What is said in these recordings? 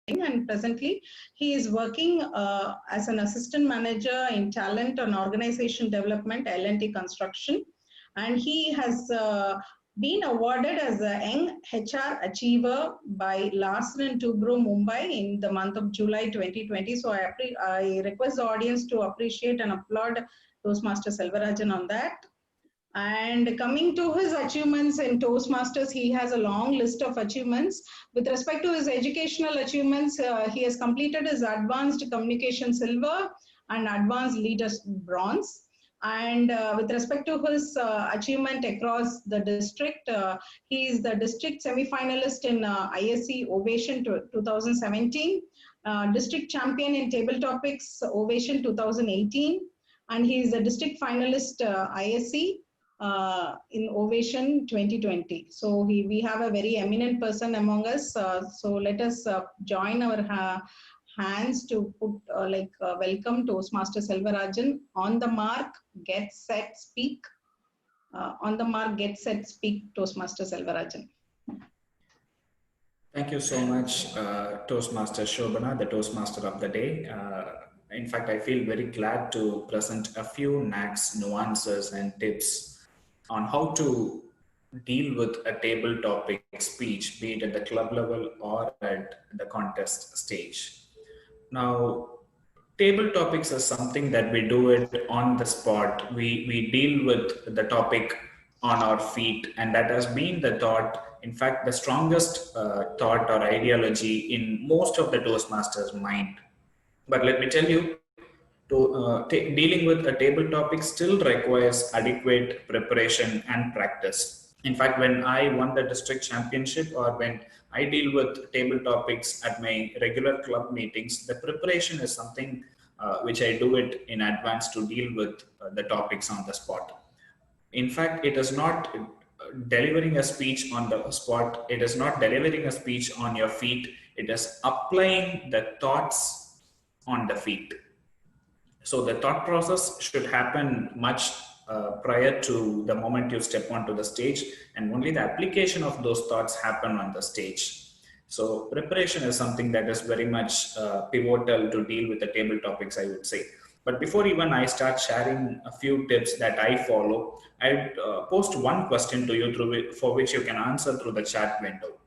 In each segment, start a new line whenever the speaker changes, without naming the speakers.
and presently he is working as an assistant manager in talent and organization development, L&T Construction, and he has been awarded as a Young HR Achiever by Larsen & Toubro Mumbai in the month of July 2020. So I request the audience to appreciate and applaud Toastmaster SelvaRajan on that. And coming to his achievements in Toastmasters, he has a long list of achievements. With respect to his educational achievements, he has completed his Advanced Communication Silver and Advanced Leaders Bronze. And with respect to his achievement across the district, he is the district semi-finalist in ISC Ovation 2017, district champion in Table Topics Ovation 2018, and he is a district finalist ISC in Ovation 2020. So we have a very eminent person among us. So let us join our hands to put welcome Toastmaster SelvaRajan. On the mark, get set, speak. On the mark, get set, speak, Toastmaster SelvaRajan.
Thank you so much, Toastmaster Shobana, the Toastmaster of the day. In fact, I feel very glad to present a few knacks, nuances, and tips on how to deal with a table topic speech, be it at the club level or at the contest stage. Now, table topics is something that we do it on the spot. We deal with the topic on our feet, and that has been the thought, in fact, the strongest thought or ideology in most of the Toastmasters' mind. But let me tell you, dealing with a table topic still requires adequate preparation and practice. In fact, when I won the district championship or when I deal with table topics at my regular club meetings, the preparation is something which I do it in advance to deal with the topics on the spot. In fact, it is not delivering a speech on the spot. It is not delivering a speech on your feet. It is applying the thoughts on the feet. So the thought process should happen much prior to the moment you step onto the stage, and only the application of those thoughts happen on the stage. So preparation is something that is very much pivotal to deal with the table topics, I would say. But before even I start sharing a few tips that I follow, I post one question to you for which you can answer through the chat window.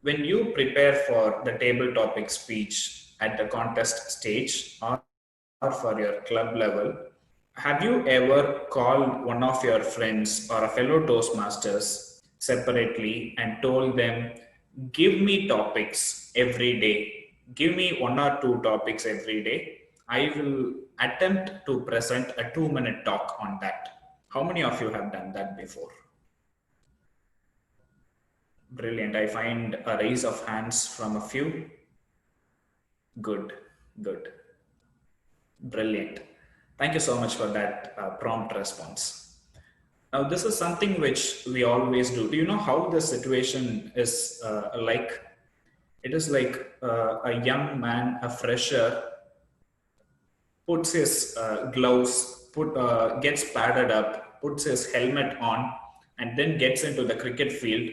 When you prepare for the table topic speech at the contest stage or for your club level, have you ever called one of your friends or a fellow Toastmasters separately and told them, give me topics every day, give me 1 or 2 topics every day, I will attempt to present a 2-minute talk on that? How many of you have done that before? Brilliant. I find a raise of hands from a few. Good, good. Brilliant. Thank you so much for that prompt response. Now, this is something which we always do. Do you know how the situation is like? It is like a young man, a fresher, puts his gloves, gets padded up, puts his helmet on, and then gets into the cricket field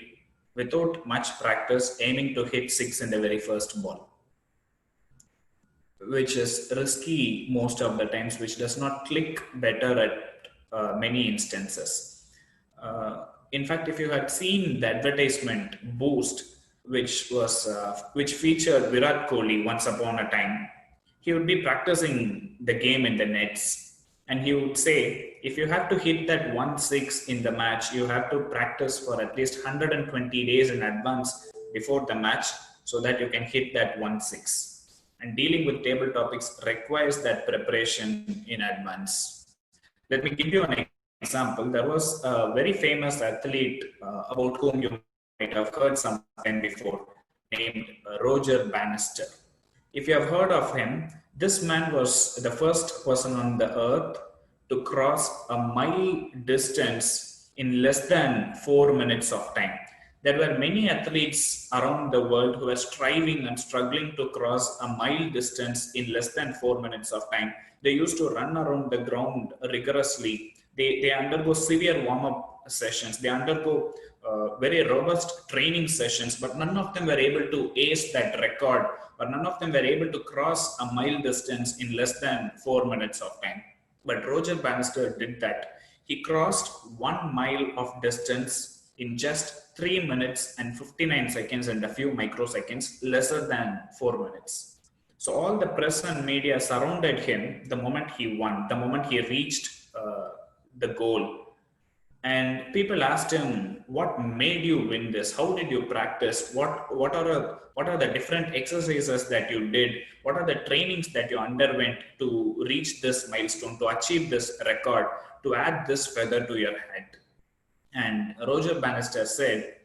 without much practice, aiming to hit 6 in the very first ball, which is risky most of the times, which does not click better at many instances. In fact, if you had seen the advertisement Boost, which featured Virat Kohli once upon a time, he would be practicing the game in the nets, and he would say, if you have to hit that 1-6 in the match, you have to practice for at least 120 days in advance before the match so that you can hit that 1-6. And dealing with table topics requires that preparation in advance. Let me give you an example. There was a very famous athlete about whom you might have heard sometime before, named Roger Bannister. If you have heard of him, this man was the first person on the earth to cross a mile distance in less than 4 minutes of time. There were many athletes around the world who were striving and struggling to cross a mile distance in less than 4 minutes of time. They used to run around the ground rigorously. They undergo severe warm-up sessions. They undergo very robust training sessions, but none of them were able to ace that record, or none of them were able to cross a mile distance in less than 4 minutes of time. But Roger Bannister did that. He crossed 1 mile of distance in just 3 minutes and 59 seconds and a few microseconds, lesser than 4 minutes. So all the press and media surrounded him the moment he won, the moment he reached the goal. And people asked him, "What made you win this? How did you practice? What are the different exercises that you did? What are the trainings that you underwent to reach this milestone, to achieve this record, to add this feather to your head?" And Roger Bannister said,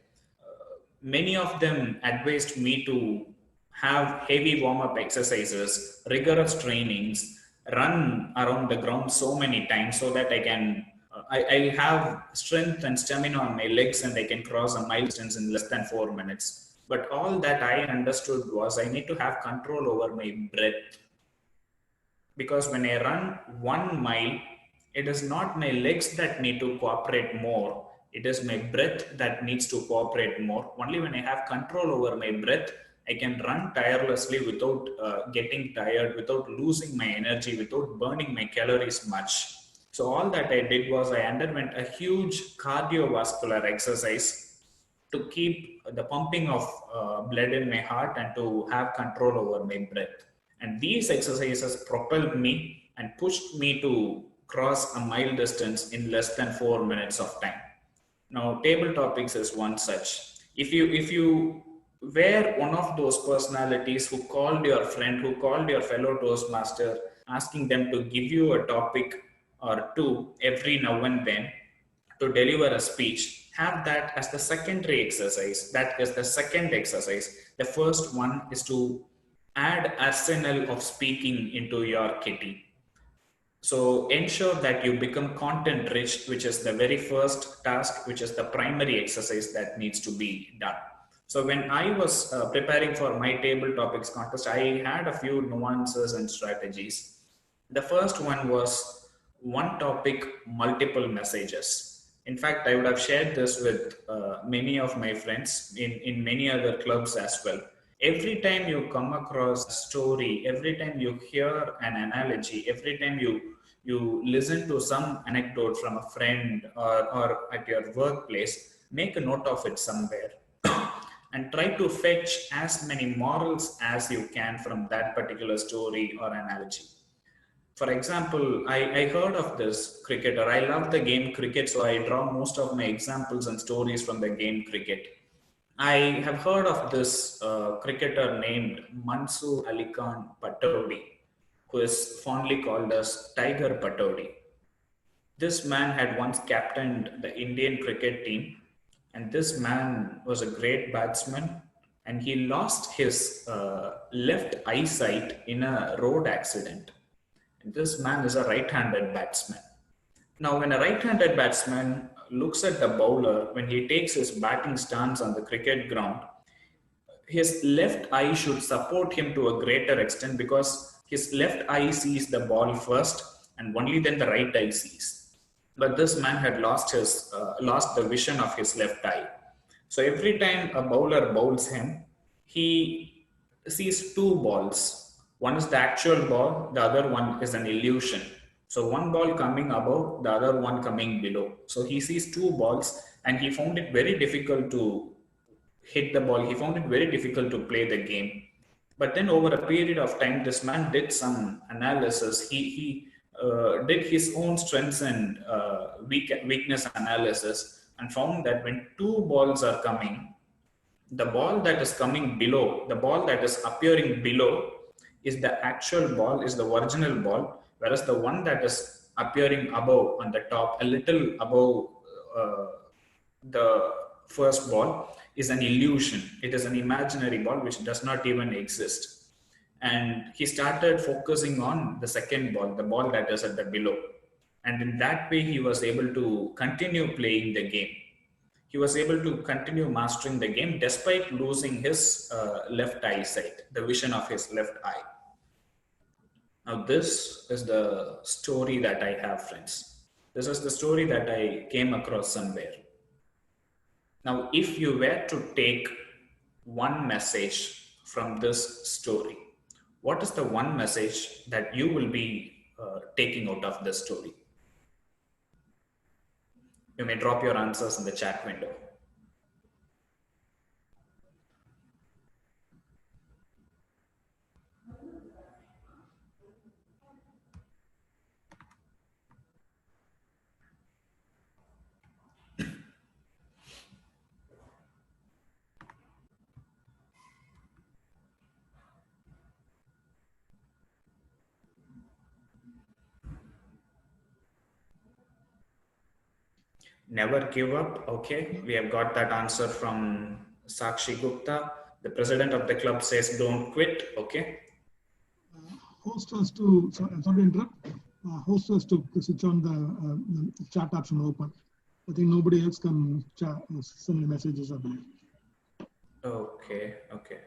many of them advised me to have heavy warm-up exercises, rigorous trainings, run around the ground so many times so that I have strength and stamina on my legs and I can cross a mile distance in less than 4 minutes. But all that I understood was I need to have control over my breath. Because when I run 1 mile, it is not my legs that need to cooperate more. It is my breath that needs to cooperate more. Only when I have control over my breath, I can run tirelessly without getting tired, without losing my energy, without burning my calories much. So all that I did was I underwent a huge cardiovascular exercise to keep the pumping of blood in my heart and to have control over my breath. And these exercises propelled me and pushed me to cross a mile distance in less than 4 minutes of time. Now, table topics is one such. If you were one of those personalities who called your friend, who called your fellow Toastmaster, asking them to give you a topic or two every now and then to deliver a speech, have that as the secondary exercise. That is the second exercise. The first one is to add arsenal of speaking into your kitty. So ensure that you become content rich, which is the very first task, which is the primary exercise that needs to be done. So when I was preparing for my table topics contest, I had a few nuances and strategies. The first one was one topic, multiple messages. In fact, I would have shared this with many of my friends in many other clubs as well. Every time you come across a story, every time you hear an analogy, every time you listen to some anecdote from a friend or at your workplace, make a note of it somewhere and try to fetch as many morals as you can from that particular story or analogy. For example, I heard of this cricketer. I love the game cricket, so I draw most of my examples and stories from the game cricket. I have heard of this cricketer named Mansoor Ali Khan Pataudi, who is fondly called as Tiger Pataudi. This man had once captained the Indian cricket team, and this man was a great batsman, and he lost his left eyesight in a road accident. And this man is a right-handed batsman. Now, when a right-handed batsman looks at the bowler, when he takes his batting stance on the cricket ground, his left eye should support him to a greater extent because his left eye sees the ball first and only then the right eye sees. But this man had lost the vision of his left eye. So every time a bowler bowls him, he sees two balls. One is the actual ball, the other one is an illusion. So one ball coming above, the other one coming below. So he sees two balls and he found it very difficult to hit the ball. He found it very difficult to play the game. But then over a period of time, this man did some analysis. He did his own strengths and weakness analysis and found that when two balls are coming, the ball that is coming below, the ball that is appearing below is the actual ball, is the original ball, whereas the one that is appearing above on the top, a little above the first ball, is an illusion. It is an imaginary ball which does not even exist. And he started focusing on the second ball, the ball that is at the below. And in that way, he was able to continue playing the game. He was able to continue mastering the game despite losing his left eyesight, the vision of his left eye. Now, this is the story that I have, friends. This is the story that I came across somewhere. Now, if you were to take one message from this story, what is the one message that you will be taking out of this story? You may drop your answers in the chat window. Never give up. Okay, we have got that answer from Sakshi Gupta. The president of the club says don't quit. Okay.
Host has to, sorry to interrupt, host has to switch on the chat option open. I think nobody else can send the messages, I believe.
Okay, okay.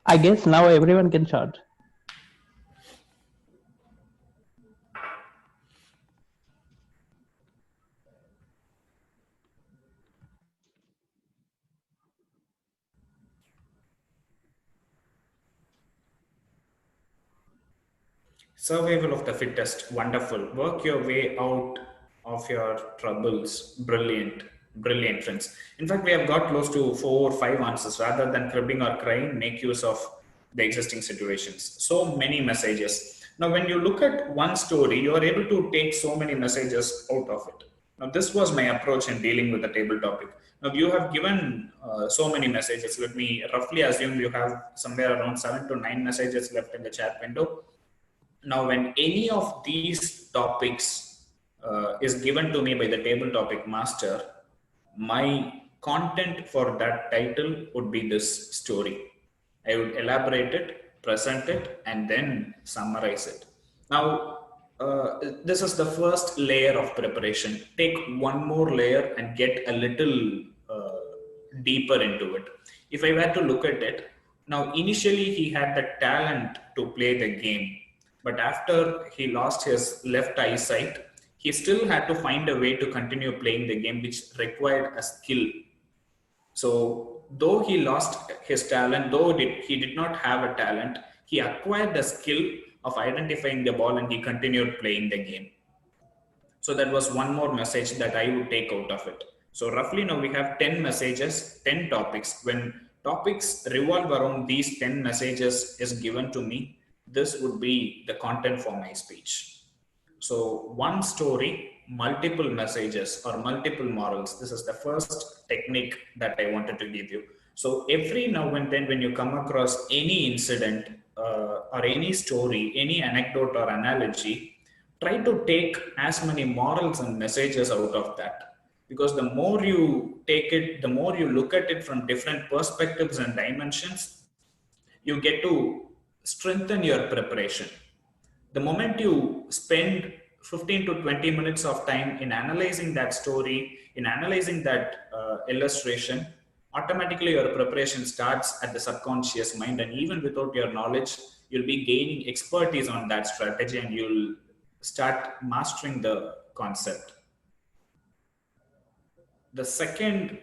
I guess now everyone can chat.
Survival of the fittest, wonderful. Work your way out of your troubles. Brilliant, brilliant, friends. In fact, we have got close to 4 or 5 answers. Rather than cribbing or crying, make use of the existing situations. So many messages. Now, when you look at one story, you are able to take so many messages out of it. Now, this was my approach in dealing with the table topic. Now, you have given so many messages. Let me roughly assume you have somewhere around 7 to 9 messages left in the chat window. Now, when any of these topics is given to me by the table topic master, my content for that title would be this story. I would elaborate it, present it, and then summarize it. Now, this is the first layer of preparation. Take one more layer and get a little deeper into it. If I were to look at it, now initially he had the talent to play the game, but after he lost his left eyesight, he still had to find a way to continue playing the game, which required a skill. So, though he lost his talent, though he did not have a talent, he acquired the skill of identifying the ball and he continued playing the game. So, that was one more message that I would take out of it. So, roughly now we have 10 messages, 10 topics. When topics revolve around these 10 messages is given to me, this would be the content for my speech. So one story, multiple messages or multiple morals. This is the first technique that I wanted to give you. So every now and then when you come across any incident or any story, any anecdote or analogy, try to take as many morals and messages out of that. Because the more you take it, the more you look at it from different perspectives and dimensions, you get to strengthen your preparation. The moment you spend 15 to 20 minutes of time in analyzing that story, in analyzing that illustration, automatically your preparation starts at the subconscious mind, and even without your knowledge, you'll be gaining expertise on that strategy and you'll start mastering the concept. The second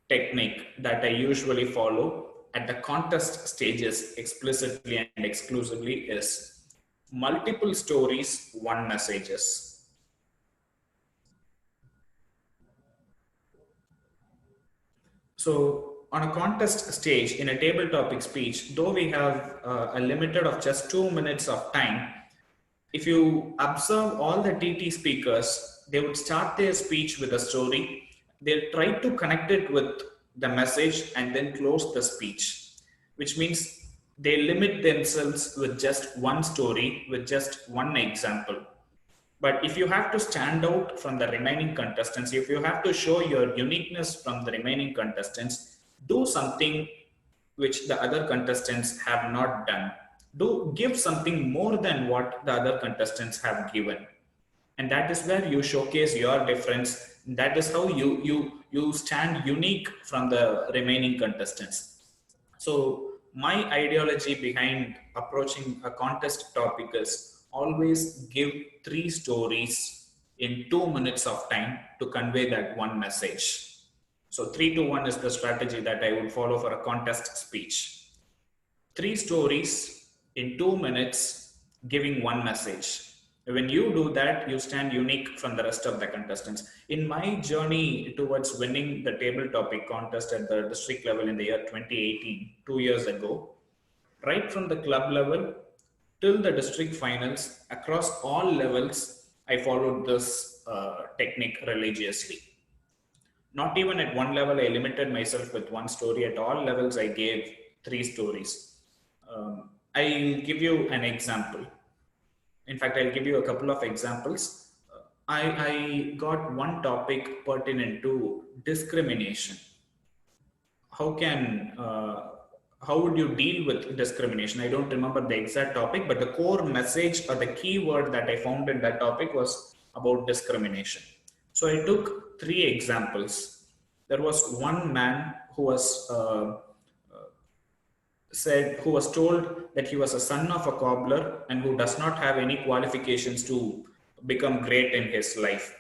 technique that I usually follow at the contest stages explicitly and exclusively is multiple stories, one messages. So on a contest stage in a table topic speech, though we have a limited of just 2 minutes of time, if you observe all the TT speakers, they would start their speech with a story. They'll try to connect it with the message and then close the speech, which means they limit themselves with just one story, with just one example. But if you have to stand out from the remaining contestants, if you have to show your uniqueness from the remaining contestants, do something which the other contestants have not done. Do give something more than what the other contestants have given. And that is where you showcase your difference. That is how you stand unique from the remaining contestants. So my ideology behind approaching a contest topic is always give 3 stories in 2 minutes of time to convey that one message. So 3 to 1 is the strategy that I would follow for a contest speech. 3 stories in 2 minutes, giving one message. When you do that, you stand unique from the rest of the contestants. In my journey towards winning the table topic contest at the district level in the year 2018, 2 years ago, right from the club level till the district finals, across all levels, I followed this technique religiously. Not even at one level, I limited myself with one story. At all levels, I gave 3 stories. I'll give you an example. In fact, I'll give you a couple of examples. I got one topic pertinent to discrimination. How would you deal with discrimination? I don't remember the exact topic, but the core message or the key word that I found in that topic was about discrimination. So I took 3 examples. There was one man who was told that he was a son of a cobbler and who does not have any qualifications to become great in his life.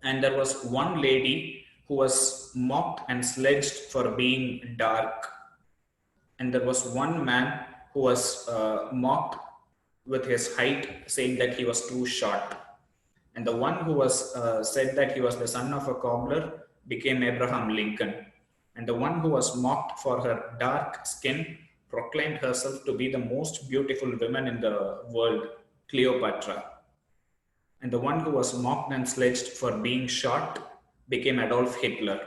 And there was one lady who was mocked and sledged for being dark. And there was one man who was mocked with his height, saying that he was too short. And the one who was said that he was the son of a cobbler became Abraham Lincoln. And the one who was mocked for her dark skin proclaimed herself to be the most beautiful woman in the world, Cleopatra. And the one who was mocked and sledged for being short became Adolf Hitler.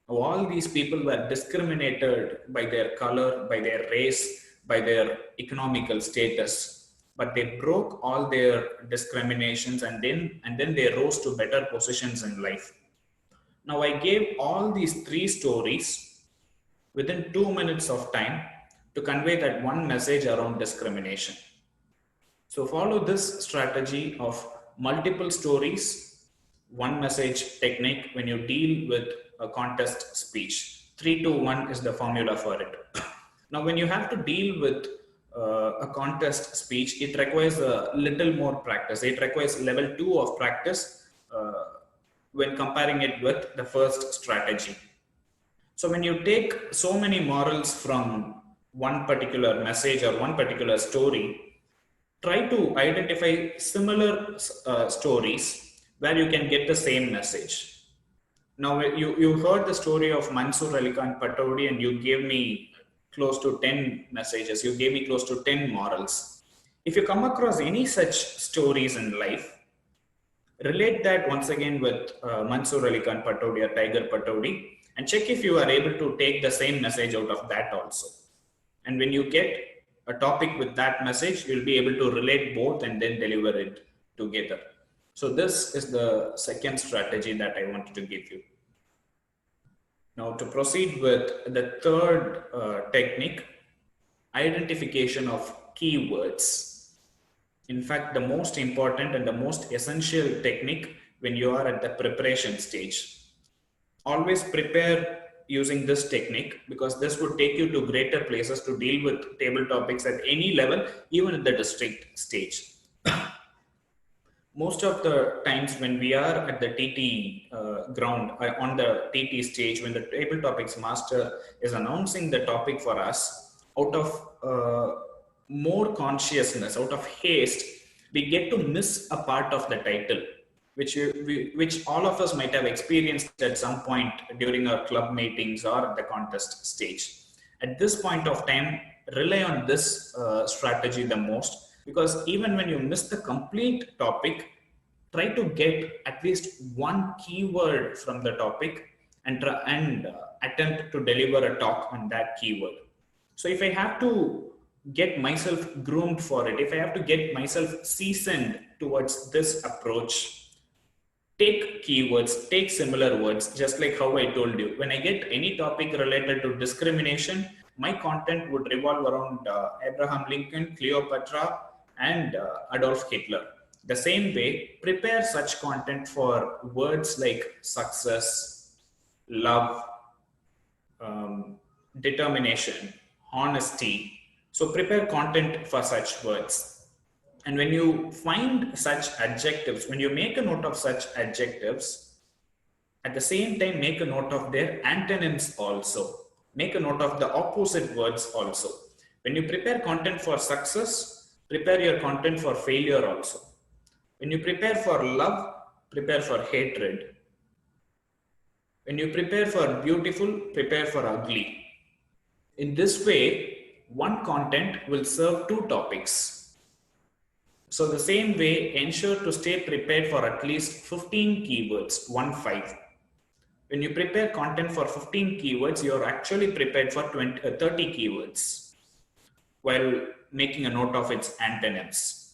All these people were discriminated by their color, by their race, by their economical status. But they broke all their discriminations and then they rose to better positions in life. Now I gave all these 3 stories within 2 minutes of time to convey that one message around discrimination. So follow this strategy of multiple stories, one message technique when you deal with a contest speech. 3 to 1 is the formula for it. Now, when you have to deal with a contest speech, it requires a little more practice. It requires level 2 of practice when comparing it with the first strategy. So when you take so many morals from one particular message or one particular story, try to identify similar stories where you can get the same message. Now, you heard the story of Mansoor Ali Khan Pataudi and you gave me close to 10 messages. You gave me close to 10 morals. If you come across any such stories in life, relate that once again with Mansoor Ali Khan Pataudi or Tiger Pataudi and check if you are able to take the same message out of that also. And when you get a topic with that message, you'll be able to relate both and then deliver it together. So this is the second strategy that I wanted to give you. Now to proceed with the third technique, identification of keywords. In fact, the most important and the most essential technique when you are at the preparation stage. Always prepare using this technique because this would take you to greater places to deal with table topics at any level, even at the district stage. Most of the times when we are at the TT ground, on the TT stage, when the table topics master is announcing the topic for us, out of more consciousness, out of haste, we get to miss a part of the title, which all of us might have experienced at some point during our club meetings or at the contest stage. At this point of time, rely on this strategy the most, because even when you miss the complete topic, try to get at least one keyword from the topic and attempt to deliver a talk on that keyword. So if I have to get myself groomed for it, if I have to get myself seasoned towards this approach, take keywords, take similar words, just like how I told you. When I get any topic related to discrimination, my content would revolve around Abraham Lincoln, Cleopatra, and Adolf Hitler. The same way, prepare such content for words like success, love, determination, honesty. So prepare content for such words. And when you find such adjectives, when you make a note of such adjectives, at the same time, make a note of their antonyms also. Make a note of the opposite words also. When you prepare content for success, prepare your content for failure also. When you prepare for love, prepare for hatred. When you prepare for beautiful, prepare for ugly. In this way, one content will serve two topics. So the same way, ensure to stay prepared for at least 15 keywords, 1-5. When you prepare content for 15 keywords, you're actually prepared for 30 keywords while making a note of its antonyms.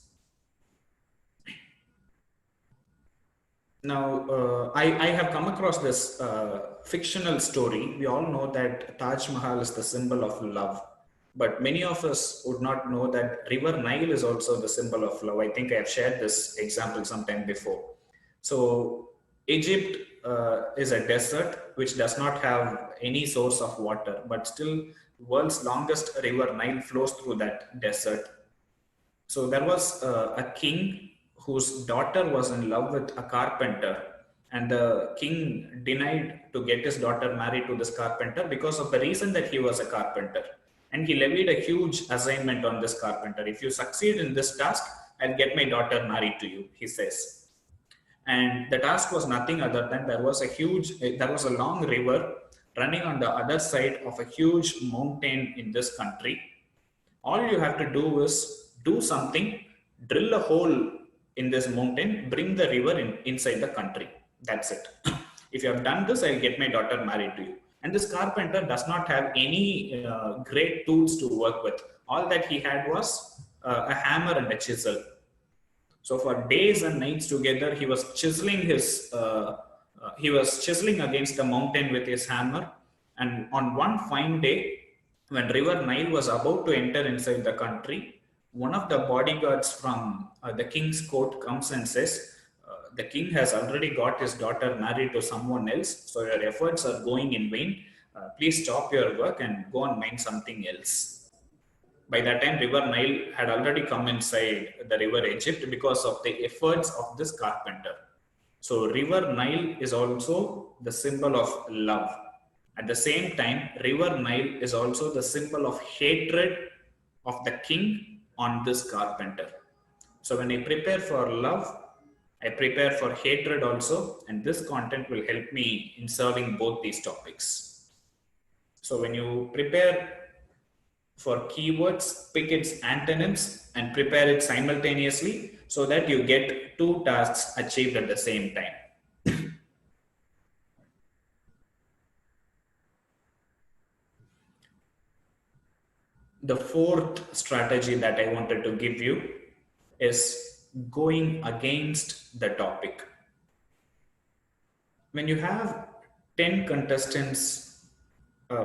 Now, I have come across this fictional story. We all know that Taj Mahal is the symbol of love, but many of us would not know that River Nile is also the symbol of love. I think I have shared this example sometime before. So Egypt is a desert which does not have any source of water, but still world's longest river Nile flows through that desert. So there was a king whose daughter was in love with a carpenter, and the king denied to get his daughter married to this carpenter because of the reason that he was a carpenter. And he levied a huge assignment on this carpenter. If you succeed in this task, I'll get my daughter married to you, he says. And the task was nothing other than there was a long river running on the other side of a huge mountain in this country. All you have to do is do something, drill a hole in this mountain, bring the river inside the country. That's it. If you have done this, I'll get my daughter married to you. And this carpenter does not have any great tools to work with. All that he had was a hammer and a chisel. So for days and nights together, he was chiseling against the mountain with his hammer. And on one fine day, when River Nile was about to enter inside the country, one of the bodyguards from the king's court comes and says, the king has already got his daughter married to someone else, so your efforts are going in vain. Please stop your work and go and mind something else. By that time, River Nile had already come inside the river Egypt because of the efforts of this carpenter. So River Nile is also the symbol of love. At the same time, River Nile is also the symbol of hatred of the king on this carpenter. So when I prepare for love, I prepare for hatred also, and this content will help me in serving both these topics. So when you prepare for keywords, pick its antonyms and prepare it simultaneously so that you get two tasks achieved at the same time. The fourth strategy that I wanted to give you is going against the topic. When you have 10 contestants,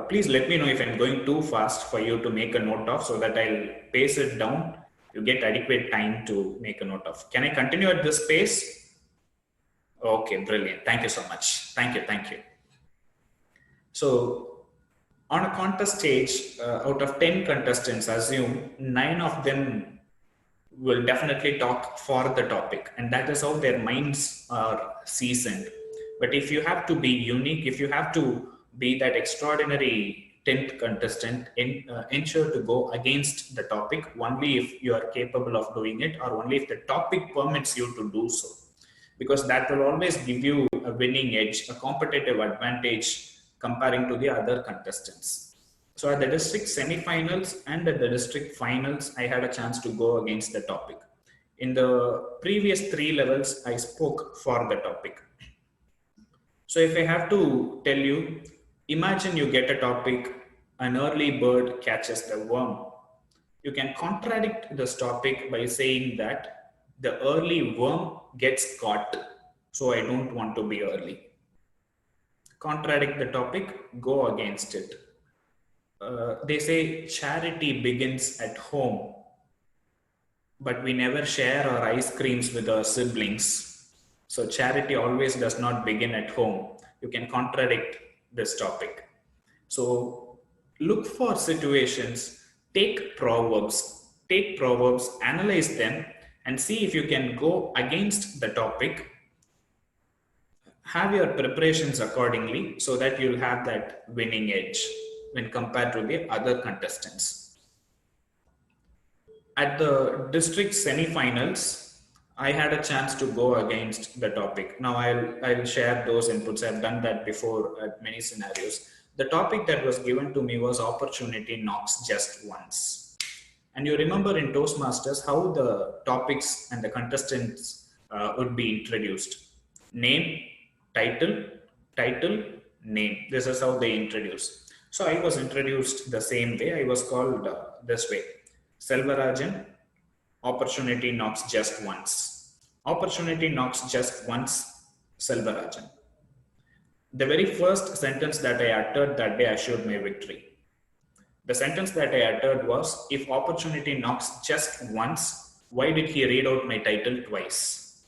please let me know if I'm going too fast for you to make a note of so that I'll pace it down. You get adequate time to make a note of. Can I continue at this pace? Okay, brilliant. Thank you so much. Thank you. So on a contest stage, out of 10 contestants, assume 9 of them will definitely talk for the topic, and that is how their minds are seasoned. But if you have to be unique, if you have to be that extraordinary 10th contestant, ensure to go against the topic only if you are capable of doing it, or only if the topic permits you to do so, because that will always give you a winning edge, a competitive advantage comparing to the other contestants. So at the district semifinals and at the district finals, I had a chance to go against the topic. In the previous 3 levels, I spoke for the topic. So if I have to tell you, imagine you get a topic, an early bird catches the worm. You can contradict this topic by saying that the early worm gets caught, so I don't want to be early. Contradict the topic, go against it. They say charity begins at home. but we never share our ice creams with our siblings. So charity always does not begin at home. You can contradict this topic. So look for situations, take proverbs, analyze them, and see if you can go against the topic. Have your preparations accordingly so that you'll have that winning edge when compared to the other contestants. At the district semi-finals, I had a chance to go against the topic. Now I'll share those inputs. I've done that before at many scenarios. The topic that was given to me was opportunity knocks just once. And you remember in Toastmasters how the topics and the contestants would be introduced. Name, title, name. This is how they introduce. So I was introduced the same way. I was called this way. SelvaRajan, opportunity knocks just once. Opportunity knocks just once, SelvaRajan. The very first sentence that I uttered that day assured my victory. The sentence that I uttered was, if opportunity knocks just once, why did he read out my title twice?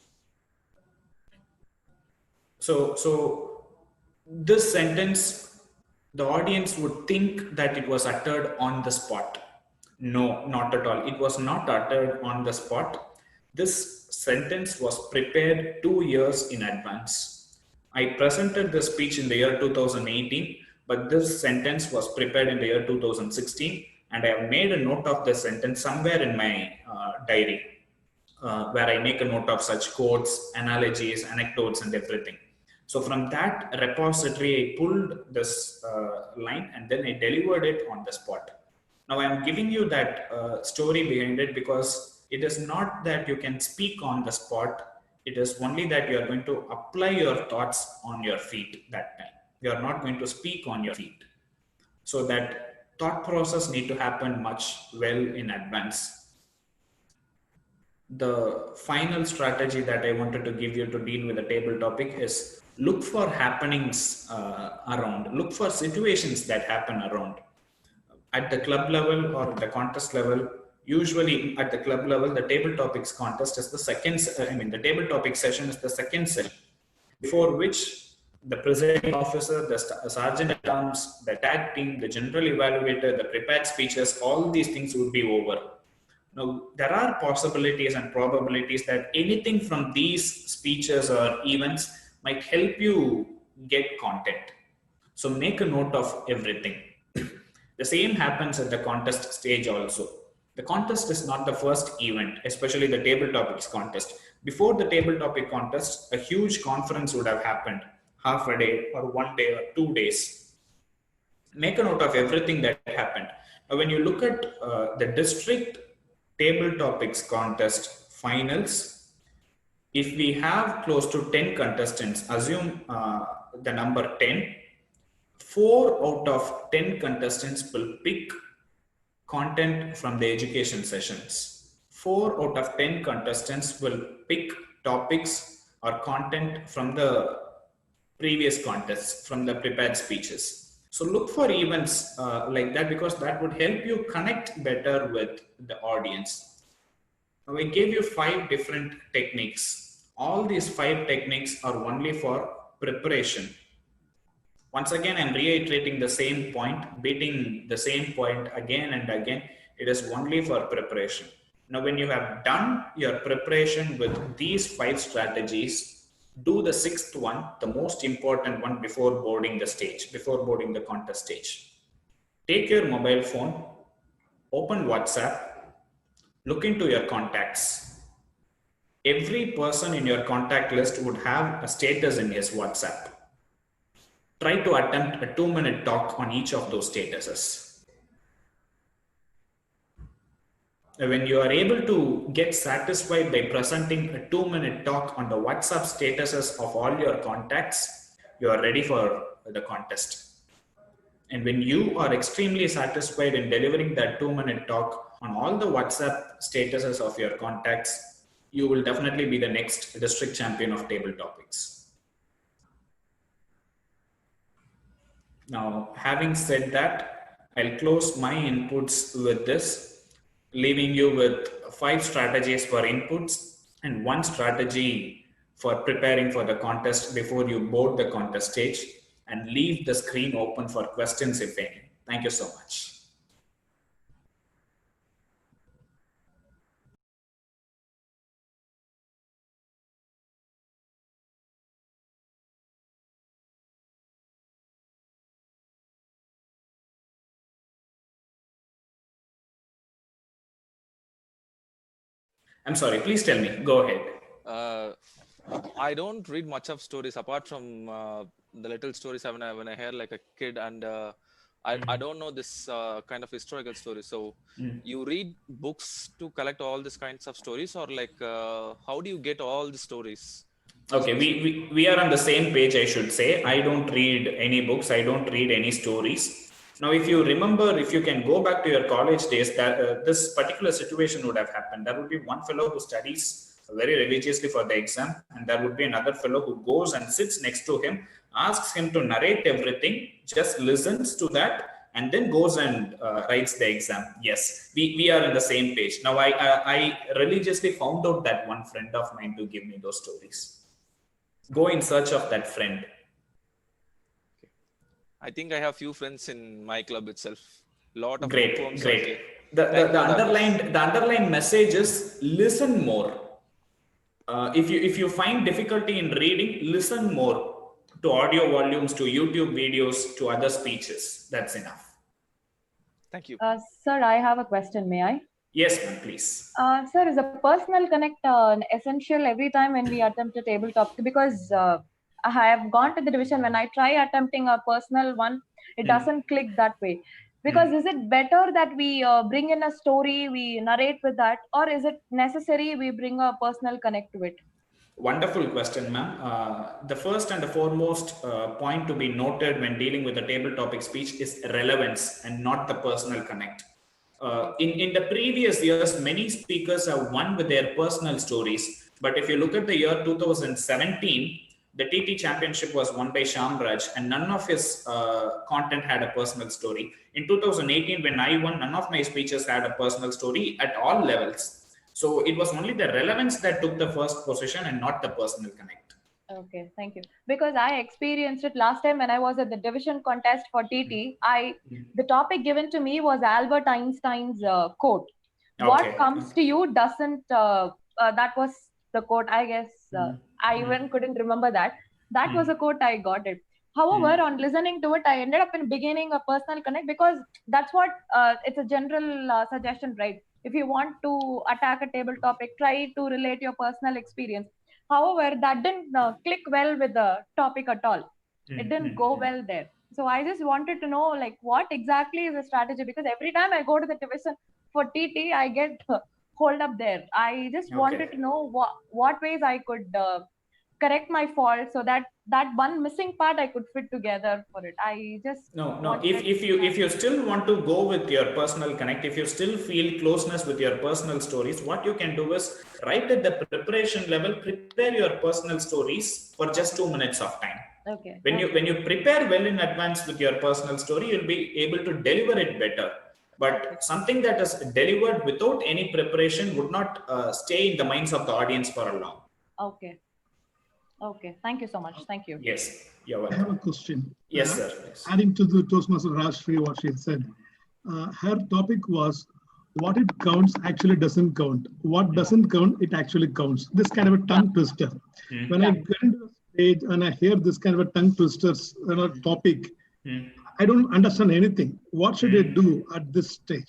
So this sentence, the audience would think that it was uttered on the spot. No, not at all. It was not uttered on the spot. This sentence was prepared 2 years in advance. I presented the speech in the year 2018, but this sentence was prepared in the year 2016, and I have made a note of this sentence somewhere in my diary, where I make a note of such quotes, analogies, anecdotes, and everything. So from that repository, I pulled this line and then I delivered it on the spot. Now I'm giving you that story behind it because it is not that you can speak on the spot. It is only that you are going to apply your thoughts on your feet that time. You are not going to speak on your feet. So that thought process need to happen much well in advance. The final strategy that I wanted to give you to deal with the table topic is look for happenings around, look for situations that happen around. At the club level or the contest level, usually at the club level, the table topics contest is the second, the table topic session is the second session, before which the presiding officer, the sergeant at arms, the tag team, the general evaluator, the prepared speeches, all these things would be over. Now, there are possibilities and probabilities that anything from these speeches or events might help you get content. So make a note of everything. The same happens at the contest stage also. The contest is not the first event, especially the table topics contest. Before the table topic contest, a huge conference would have happened, half a day or 1 day or 2 days. Make a note of everything that happened. Now, when you look at the district table topics contest finals, if we have close to 10 contestants, assume the number 10, 4 out of 10 contestants will pick content from the education sessions. 4 out of 10 contestants will pick topics or content from the previous contests, from the prepared speeches. So look for events like that, because that would help you connect better with the audience. Now, I gave you 5 different techniques. All these 5 techniques are only for preparation. Once again, I'm reiterating the same point, beating the same point again and again. It is only for preparation. Now, when you have done your preparation with these 5 strategies, do the 6th one, the most important one, before boarding the stage, before boarding the contest stage. Take your mobile phone, open WhatsApp, look into your contacts. Every person in your contact list would have a status in his WhatsApp. Try to attempt a 2-minute talk on each of those statuses. When you are able to get satisfied by presenting a 2-minute talk on the WhatsApp statuses of all your contacts, you are ready for the contest. And when you are extremely satisfied in delivering that 2-minute talk on all the WhatsApp statuses of your contacts, you will definitely be the next district champion of table topics. Now, having said that, I'll close my inputs with this. leaving you with 5 strategies for inputs and 1 strategy for preparing for the contest before you board the contest stage, and leave the screen open for questions if any. Thank you so much. I'm sorry, please tell me. Go ahead.
I don't read much of stories apart from the little stories when I hear like a kid, and I don't know this kind of historical stories. So you read books to collect all these kinds of stories, or like how do you get all the stories?
Okay, we are on the same page, I should say. I don't read any books. I don't read any stories. Now, if you remember, if you can go back to your college days, that this particular situation would have happened. There would be one fellow who studies very religiously for the exam, and there would be another fellow who goes and sits next to him, asks him to narrate everything, just listens to that, and then goes and writes the exam. Yes, we are in the same page. Now, I religiously found out that one friend of mine to give me those stories. Go in search of that friend.
I think I have few friends in my club itself. Lot of
great.
Okay.
The underlined message is listen more. If you find difficulty in reading, listen more to audio volumes, to YouTube videos, to other speeches. That's enough.
Thank you.
Sir, I have a question. May I?
Yes, ma'am, please.
Sir, is a personal connect essential every time when we attempt a tabletop? Because I have gone to the division, when I try attempting a personal one, it doesn't click that way. Because is it better that we bring in a story, we narrate with that, or is it necessary we bring a personal connect to it?
Wonderful question, ma'am. The first and the foremost point to be noted when dealing with a table topic speech is relevance and not the personal connect. In the previous years, many speakers have won with their personal stories. But if you look at the year 2017, the TT championship was won by Shamraj, and none of his content had a personal story. In 2018, when I won, none of my speeches had a personal story at all levels. So it was only the relevance that took the first position and not the personal connect.
Okay, thank you. Because I experienced it last time when I was at the division contest for TT. The topic given to me was Albert Einstein's quote. Okay. What comes to you doesn't, that was the quote, I guess. I even couldn't remember that. That was a quote I got it. However, on listening to it, I ended up in beginning a personal connect, because that's what, it's a general suggestion, right? If you want to attack a table topic, try to relate your personal experience. However, that didn't click well with the topic at all. It didn't go well there. So I just wanted to know, like, what exactly is the strategy? Because every time I go to the division for TT, I get hold up there. I just wanted to know what ways I could correct my fault, so that one missing part I could fit together for it. I just
no. If you still want to go with your personal connect, if you still feel closeness with your personal stories, what you can do is right at the preparation level, prepare your personal stories for just 2 minutes of time.
Okay.
When you prepare well in advance with your personal story, you'll be able to deliver it better. But something that is delivered without any preparation would not stay in the minds of the audience for a long.
Okay. Okay, thank you so much. Thank you.
Yes, you're welcome.
I have a question.
Yes, sir. Yes.
Adding to the Toastmaster Rajshri, what she said, her topic was what it counts actually doesn't count. What doesn't count, it actually counts. This kind of a tongue twister. When I get into the stage and I hear this kind of a tongue twister topic, I don't understand anything. What should I do at this stage?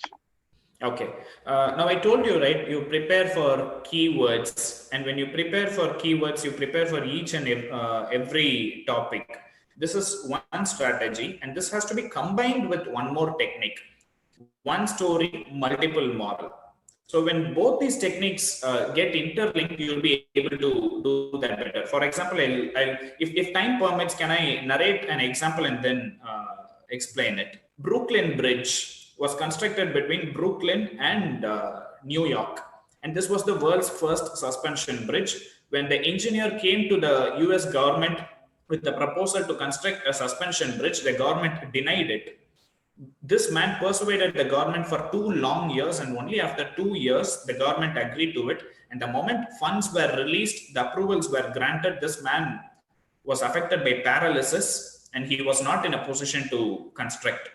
Okay. Now I told you, right, you prepare for keywords, and when you prepare for keywords, you prepare for each and every topic. This is one strategy, and this has to be combined with one more technique. One story, multiple model. So when both these techniques get interlinked, you'll be able to do that better. For example, if time permits, can I narrate an example and then explain it? Brooklyn Bridge was constructed between Brooklyn and New York. And this was the world's first suspension bridge. When the engineer came to the US government with the proposal to construct a suspension bridge, the government denied it. this man persuaded the government for 2 long years, and only after 2 years the government agreed to it. And the moment funds were released, the approvals were granted, this man was affected by paralysis and he was not in a position to construct.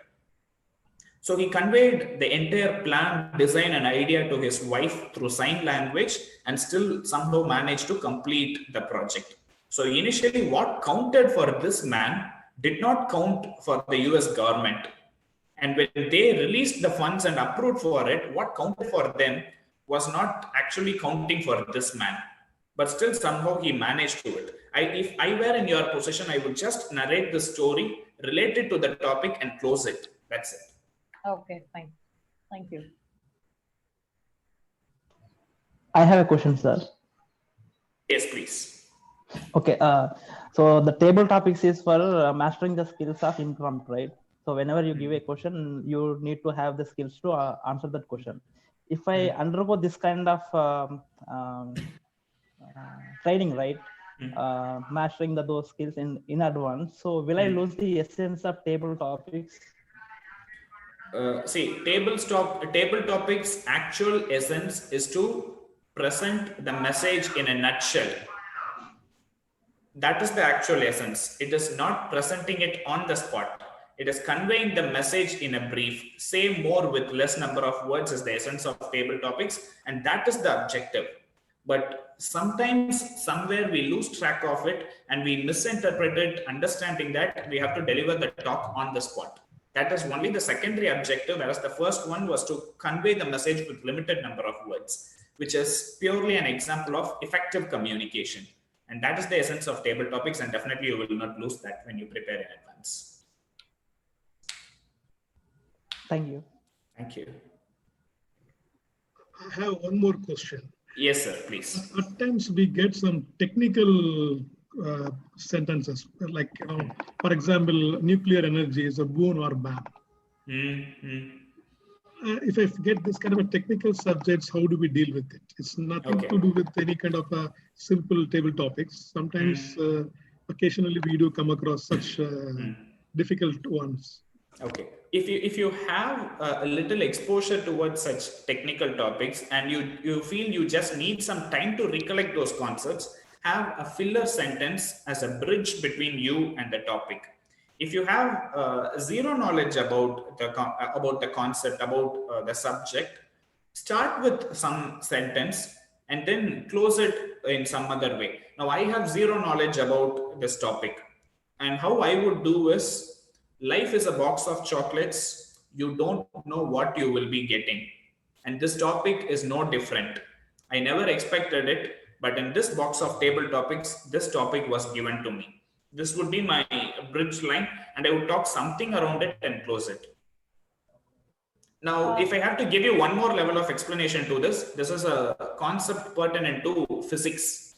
So he conveyed the entire plan, design, and idea to his wife through sign language and still somehow managed to complete the project. So initially, what counted for this man did not count for the US government. And when they released the funds and approved for it, what counted for them was not actually counting for this man. But still, somehow he managed to it. If I were in your position, I would just narrate the story related to the topic and close it. That's it.
Okay, fine. Thank you.
I have a question, sir.
Yes, please.
Okay. So the table topics is for mastering the skills of impromptu, right? So whenever you give a question, you need to have the skills to answer that question. If I undergo this kind of training, right? Mastering those skills in advance. So will I lose the essence of table topics?
See, table topics actual essence is to present the message in a nutshell. That is the actual essence. It is not presenting it on the spot. It is conveying the message in a brief. Say more with less number of words is the essence of table topics, and that is the objective. But sometimes, somewhere we lose track of it and we misinterpret it, understanding that we have to deliver the talk on the spot. That is only the secondary objective, whereas the first one was to convey the message with limited number of words, which is purely an example of effective communication. And that is the essence of table topics, and definitely you will not lose that when you prepare in advance.
Thank you.
Thank you.
I have one more question.
Yes, sir, please.
At times we get some technical sentences, like, for example, nuclear energy is a boon or ban. If I get this kind of a technical subjects, how do we deal with it? It's nothing to do with any kind of simple table topics. Sometimes, occasionally, we do come across such difficult ones.
Okay. If you have a little exposure towards such technical topics and you feel you just need some time to recollect those concepts, have a filler sentence as a bridge between you and the topic. If you have zero knowledge about the concept, about the subject, start with some sentence and then close it in some other way. Now, I have zero knowledge about this topic, and how I would do is, life is a box of chocolates. You don't know what you will be getting. And this topic is no different. I never expected it, but in this box of table topics, this topic was given to me. This would be my bridge line, and I would talk something around it and close it. Now, if I have to give you one more level of explanation to this is a concept pertinent to physics.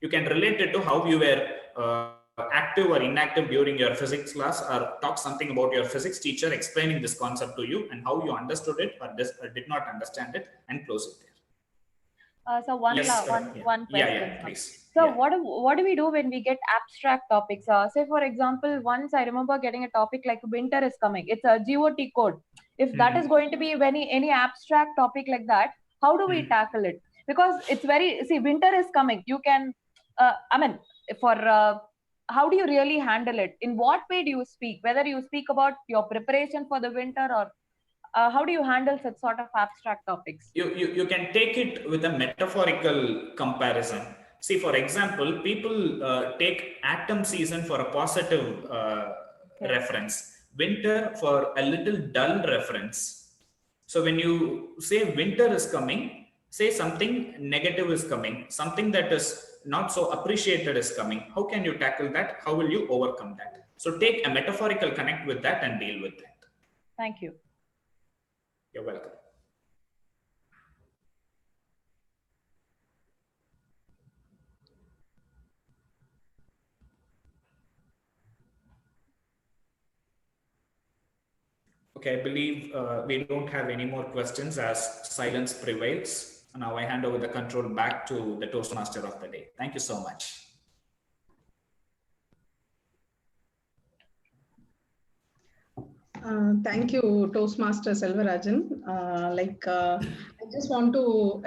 You can relate it to how you were active or inactive during your physics class, or talk something about your physics teacher explaining this concept to you and how you understood it or did not understand it, and close it there.
So one question.
Yeah, please.
So what do we do when we get abstract topics? Say for example, once I remember getting a topic like winter is coming. It's a GOT code. If that is going to be any abstract topic like that, how do we tackle it? Because it's winter is coming. You can, how do you really handle it? In what way do you speak? Whether you speak about your preparation for the winter, or how do you handle such sort of abstract topics?
You can take it with a metaphorical comparison. See, for example, people take autumn season for a positive reference, winter for a little dull reference. So when you say winter is coming, say something negative is coming, something that is not so appreciated is coming. How can you tackle that? How will you overcome that? So take a metaphorical connect with that and deal with that.
Thank you.
You're welcome. Okay, I believe we don't have any more questions as silence prevails. Now I hand over the control back to the Toastmaster of the day. Thank you so much.
Thank you, Toastmaster SelvaRajan. I just want to